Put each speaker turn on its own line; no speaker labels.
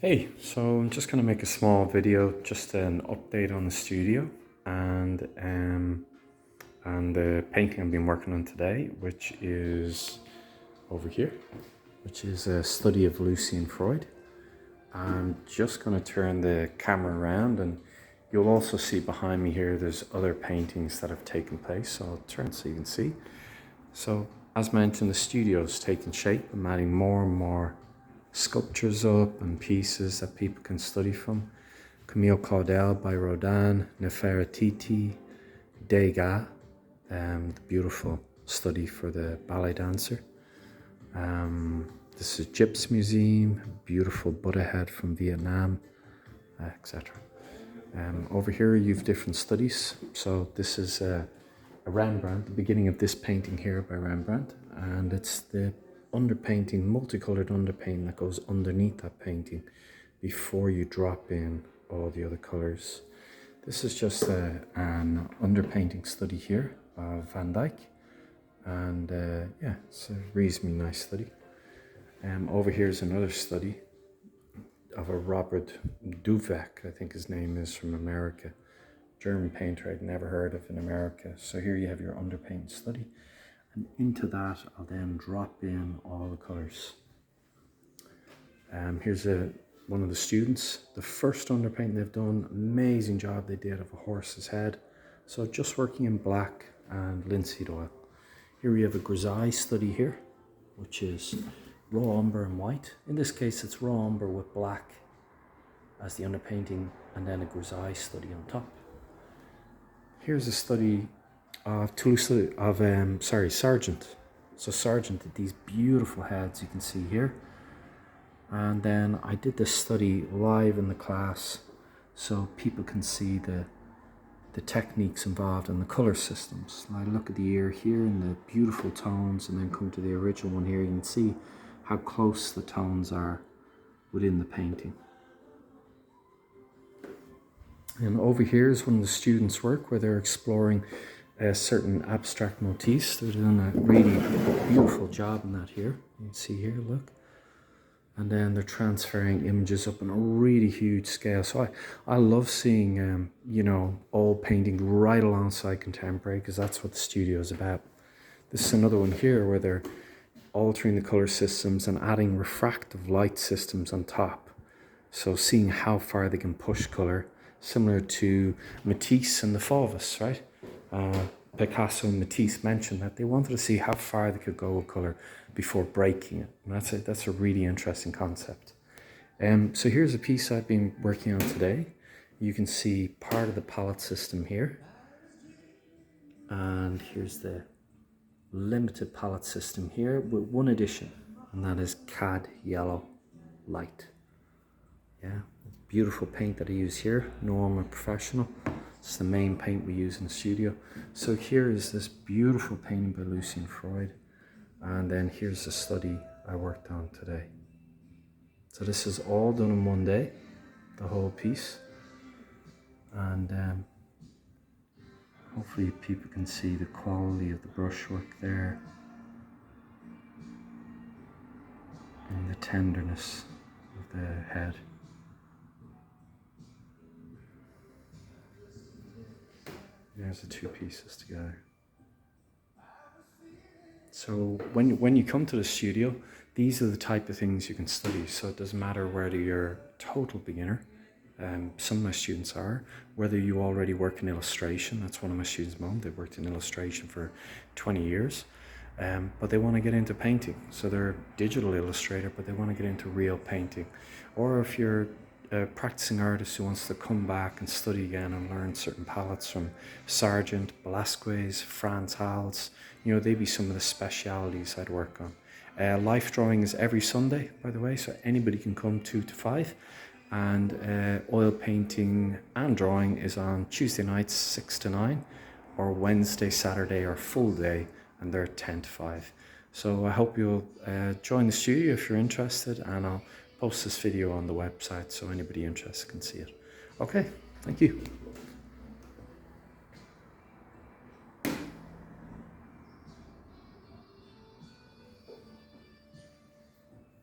Hey, so I'm just going to make a small video, just an update on the studio and the painting I've been working on today, which is over here, which is a study of Lucian Freud. I'm just going to turn the camera around, and you'll also see behind me here there's other paintings that have taken place, so I'll turn so you can see. So as mentioned, the studio is taking shape. I'm adding more and more sculptures up and pieces that people can study from. Camille Claudel by Rodin, Nefertiti, Degas, the beautiful study for the ballet dancer. This is Gyps Museum, beautiful Buddha head from Vietnam, etc. Over here you've different studies. So this is a Rembrandt, the beginning of this painting here by Rembrandt, and it's the underpainting, multicolored underpainting that goes underneath that painting before you drop in all the other colors. This is just an underpainting study here of Van Dyck, and yeah, it's a reasonably nice study. Over here is another study of a Robert Duvek, I think his name is, from America. German painter I'd never heard of in America. So here you have your underpaint study, and into that I'll then drop in all the colors. Here's one of the students, the first underpaint they've done, amazing job they did of a horse's head. So just working in black and linseed oil. Here we have a grisaille study here, which is raw umber and white. In this case it's raw umber with black as the underpainting, and then a grisaille study on top. Here's a study of Sargent. So Sargent did these beautiful heads you can see here. And then I did this study live in the class so people can see the techniques involved in the color systems. And I look at the ear here and the beautiful tones, and then come to the original one here. You can see how close the tones are within the painting. And over here is one of the students' work where they're exploring certain abstract motifs. They're doing a really beautiful job in that here. You can see here, look. And then they're transferring images up on a really huge scale. So I love seeing, old painting right alongside contemporary, because that's what the studio is about. This is another one here where they're altering the color systems and adding refractive light systems on top. So seeing how far they can push color, similar to Matisse and the Fauvus, right? Picasso and Matisse mentioned that they wanted to see how far they could go with color before breaking it. And that's a really interesting concept. So here's a piece I've been working on today. You can see part of the palette system here. And here's the limited palette system here with one addition, and that is cad yellow light. Yeah, beautiful paint that I use here. No, I'm a professional. It's the main paint we use in the studio. So here is this beautiful painting by Lucian Freud, and then here's the study I worked on today. So this is all done in one day, the whole piece, and hopefully people can see the quality of the brushwork there and the tenderness of the head. There's the two pieces together. So when you come to the studio, these are the type of things you can study. So it doesn't matter whether you're a total beginner, some of my students are, whether you already work in illustration. That's one of my students' mom. They've worked in illustration for 20 years, but they want to get into painting. So they're a digital illustrator, but they want to get into real painting. Or if you're a practicing artist who wants to come back and study again and learn certain palettes from Sargent, Velasquez, Frans Hals, they'd be some of the specialities I'd work on. Life drawing is every Sunday, by the way, so anybody can come 2 to 5. And oil painting and drawing is on Tuesday nights 6 to 9, or Wednesday, Saturday, or full day, and they're 10 to 5. So I hope you'll join the studio if you're interested, and I'll post this video on the website so anybody interested can see it. Okay, thank you.